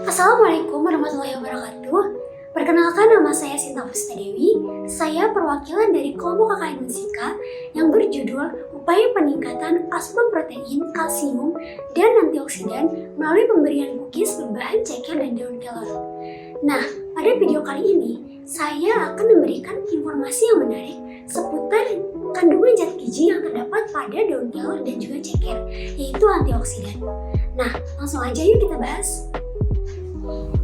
Assalamualaikum warahmatullahi wabarakatuh. Perkenalkan, nama saya Sinta Pustadewi. Saya perwakilan dari kelompok KKN Unsika yang berjudul Upaya Peningkatan Asupan Protein, Kalsium, dan Antioksidan melalui pemberian cookies berbahan ceker dan daun kelor. Nah, pada video kali ini saya akan memberikan informasi yang menarik seputar kandungan zat gizi yang terdapat pada daun kelor dan juga ceker, yaitu antioksidan. Nah, langsung aja yuk kita bahas.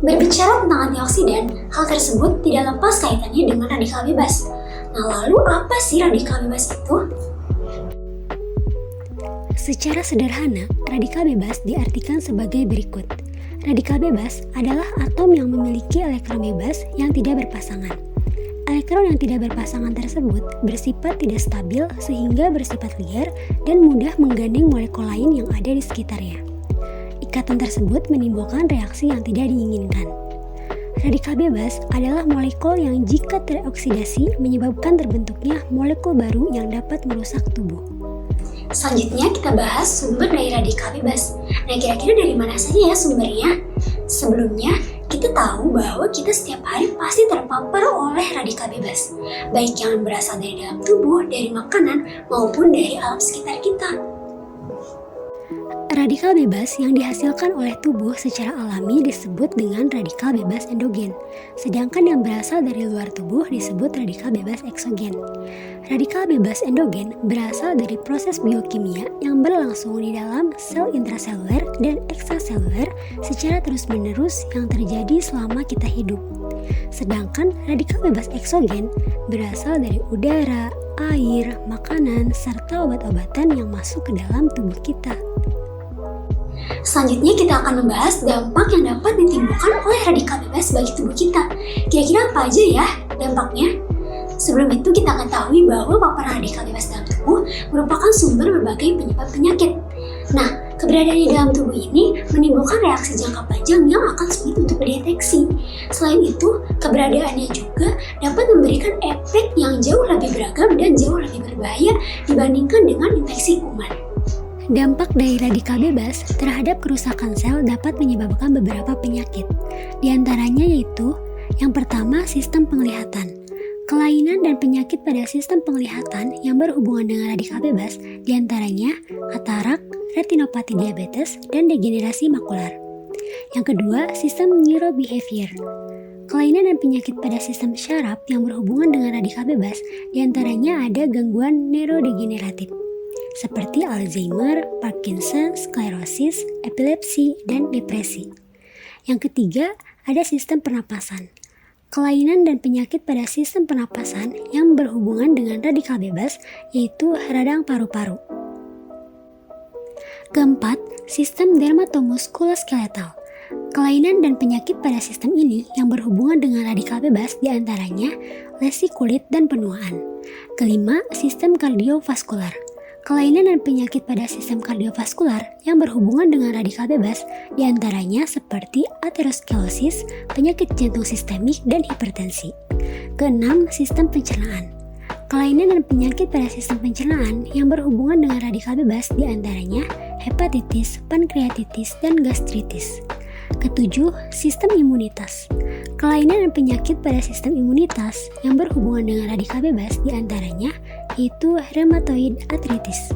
Berbicara tentang antioksidan, hal tersebut tidak lepas kaitannya dengan radikal bebas. Nah, lalu apa sih radikal bebas itu? Secara sederhana, radikal bebas diartikan sebagai berikut. Radikal bebas adalah atom yang memiliki elektron bebas yang tidak berpasangan. Elektron yang tidak berpasangan tersebut bersifat tidak stabil sehingga bersifat liar dan mudah menggandeng molekul lain yang ada di sekitarnya. Ikatan tersebut menimbulkan reaksi yang tidak diinginkan. Radikal bebas adalah molekul yang jika teroksidasi menyebabkan terbentuknya molekul baru yang dapat merusak tubuh. Selanjutnya kita bahas sumber dari radikal bebas. Nah, kira-kira dari mana saja ya sumbernya? Sebelumnya, kita tahu bahwa kita setiap hari pasti terpapar oleh radikal bebas, baik yang berasal dari dalam tubuh, dari makanan, maupun dari alam sekitar kita. Radikal bebas yang dihasilkan oleh tubuh secara alami disebut dengan radikal bebas endogen, sedangkan yang berasal dari luar tubuh disebut radikal bebas eksogen. Radikal bebas endogen berasal dari proses biokimia yang berlangsung di dalam sel intraseluler dan ekstraseluler secara terus-menerus yang terjadi selama kita hidup. Sedangkan radikal bebas eksogen berasal dari udara, air, makanan, serta obat-obatan yang masuk ke dalam tubuh kita. Selanjutnya kita akan membahas dampak yang dapat ditimbulkan oleh radikal bebas bagi tubuh kita. Kira-kira apa aja ya dampaknya? Sebelum itu kita ketahui bahwa paparan radikal bebas dalam tubuh merupakan sumber berbagai penyebab penyakit. Nah, keberadaannya dalam tubuh ini menimbulkan reaksi jangka panjang yang akan sulit untuk dideteksi. Selain itu, keberadaannya juga dapat memberikan efek yang jauh lebih beragam dan jauh lebih berbahaya dibandingkan dengan infeksi kuman. Dampak dari radikal bebas terhadap kerusakan sel dapat menyebabkan beberapa penyakit. Di antaranya yaitu, yang pertama, sistem penglihatan. Kelainan dan penyakit pada sistem penglihatan yang berhubungan dengan radikal bebas, di antaranya katarak, retinopati diabetes, dan degenerasi makular. Yang kedua, sistem neurobehavior. Kelainan dan penyakit pada sistem syaraf yang berhubungan dengan radikal bebas, di antaranya ada gangguan neurodegeneratif seperti Alzheimer, Parkinson, sklerosis, epilepsi, dan depresi. Yang ketiga, ada sistem pernapasan. Kelainan dan penyakit pada sistem pernapasan yang berhubungan dengan radikal bebas, yaitu radang paru-paru. Keempat, sistem dermatomuskuloskeletal. Kelainan dan penyakit pada sistem ini yang berhubungan dengan radikal bebas diantaranya lesi kulit dan penuaan. Kelima, sistem kardiovaskular. Kelainan dan penyakit pada sistem kardiovaskular yang berhubungan dengan radikal bebas diantaranya seperti aterosklerosis, penyakit jantung sistemik, dan hipertensi. Keenam, sistem pencernaan. Kelainan dan penyakit pada sistem pencernaan yang berhubungan dengan radikal bebas diantaranya hepatitis, pankreatitis, dan gastritis. Ketujuh, sistem imunitas. Kelainan dan penyakit pada sistem imunitas yang berhubungan dengan radikal bebas diantaranya yaitu rheumatoid arthritis.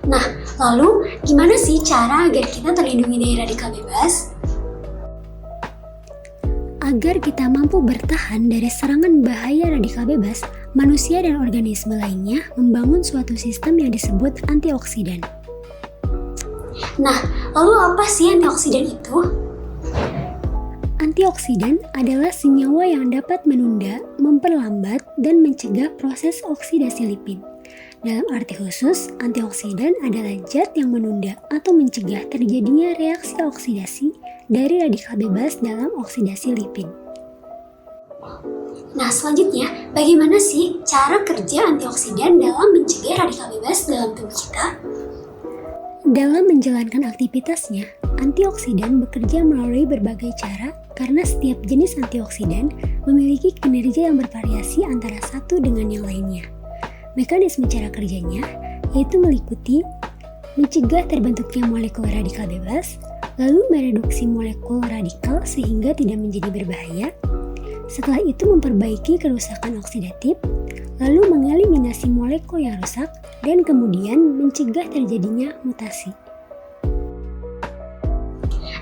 Nah, lalu gimana sih cara agar kita terlindungi dari radikal bebas? Agar kita mampu bertahan dari serangan bahaya radikal bebas, manusia dan organisme lainnya membangun suatu sistem yang disebut antioksidan. Nah, lalu apa sih antioksidan itu? Antioksidan adalah senyawa yang dapat menunda, memperlambat, dan mencegah proses oksidasi lipid. Dalam arti khusus, antioksidan adalah zat yang menunda atau mencegah terjadinya reaksi oksidasi dari radikal bebas dalam oksidasi lipid. Nah, selanjutnya, bagaimana sih cara kerja antioksidan dalam mencegah radikal bebas dalam tubuh kita? Dalam menjalankan aktivitasnya, antioksidan bekerja melalui berbagai cara karena setiap jenis antioksidan memiliki kinerja yang bervariasi antara satu dengan yang lainnya. Mekanisme cara kerjanya yaitu meliputi mencegah terbentuknya molekul radikal bebas, lalu mereduksi molekul radikal sehingga tidak menjadi berbahaya. Setelah itu memperbaiki kerusakan oksidatif, lalu mengeliminasi molekul yang rusak, dan kemudian mencegah terjadinya mutasi.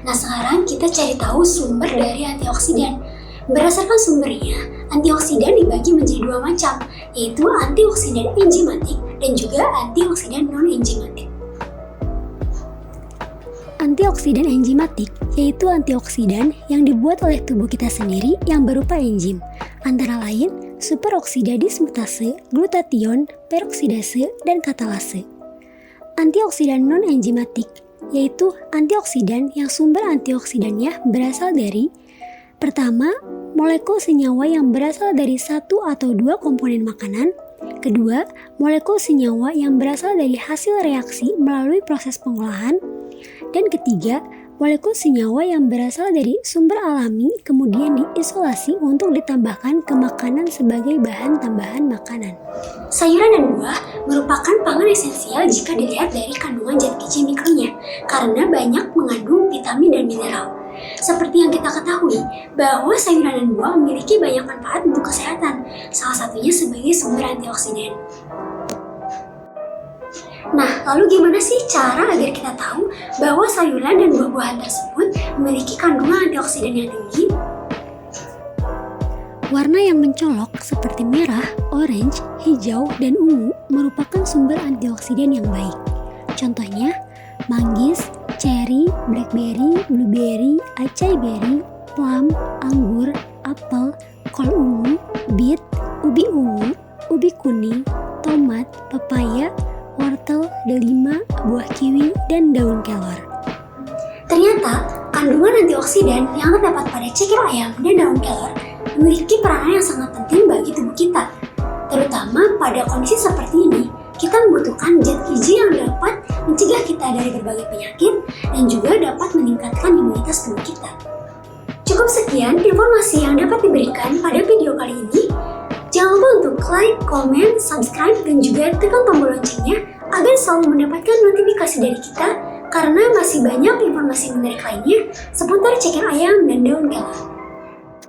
Nah sekarang kita cari tahu sumber dari antioksidan. Berdasarkan sumbernya, antioksidan dibagi menjadi dua macam, yaitu antioksidan enzimatik dan juga antioksidan non-enzimatik. Antioksidan enzimatik yaitu antioksidan yang dibuat oleh tubuh kita sendiri yang berupa enzim, antara lain superoksida dismutase, glutation, peroksidase, dan katalase. Antioksidan non-enzimatik yaitu antioksidan yang sumber antioksidannya berasal dari: pertama, molekul senyawa yang berasal dari satu atau dua komponen makanan. Kedua, molekul senyawa yang berasal dari hasil reaksi melalui proses pengolahan. Dan ketiga, molekul senyawa yang berasal dari sumber alami kemudian diisolasi untuk ditambahkan ke makanan sebagai bahan tambahan makanan. Sayuran dan buah merupakan pangan esensial jika dilihat dari kandungan zat gizi mikronya, karena banyak mengandung vitamin dan mineral. Seperti yang kita ketahui, bahwa sayuran dan buah memiliki banyak manfaat untuk kesehatan, salah satunya sebagai sumber antioksidan. Nah, lalu gimana sih cara agar kita tahu bahwa sayuran dan buah-buahan tersebut memiliki kandungan antioksidan yang tinggi? Warna yang mencolok seperti merah, orange, hijau, dan ungu merupakan sumber antioksidan yang baik. Contohnya, manggis, cherry, blackberry, blueberry, acai berry, plum, anggur, apel, kol ungu, beet, ubi ungu, ubi kuning, tomat, pepaya, wortel, delima, buah kiwi, dan daun kelor. Ternyata, kandungan antioksidan yang terdapat pada cekir ayam dan daun kelor memiliki peranan yang sangat penting bagi tubuh kita. Terutama pada kondisi seperti ini, kita membutuhkan zat gizi yang dapat mencegah kita dari berbagai penyakit dan juga dapat meningkatkan imunitas tubuh kita. Cukup sekian informasi yang dapat diberikan pada video kali ini. Jangan lupa untuk like, comment, subscribe, dan juga tekan tombol loncengnya agar selalu mendapatkan notifikasi dari kita karena masih banyak informasi menarik lainnya seputar cekir ayam dan daun kelor.